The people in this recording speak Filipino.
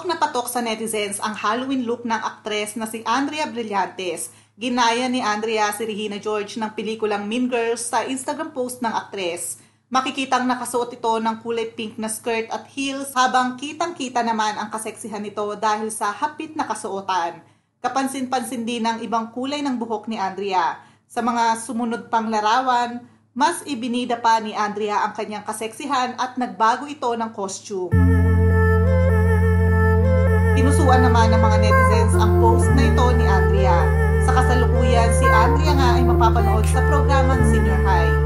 Patok na patok sa netizens ang Halloween look ng aktres na si Andrea Brillantes. Ginaya ni Andrea si Regina George ng pelikulang Mean Girls sa Instagram post ng aktres. Makikitang nakasuot ito ng kulay pink na skirt at heels habang kitang-kita naman ang kaseksihan nito dahil sa hapit na kasuotan. Kapansin-pansin din ng ibang kulay ng buhok ni Andrea. Sa mga sumunod pang larawan, mas ibinida pa ni Andrea ang kanyang kaseksihan at nagbago ito ng costume. Tinusuan naman ng mga netizens ang post na ito ni Andrea. Sa kasalukuyan, si Andrea nga ay mapapanood sa programang Senior High.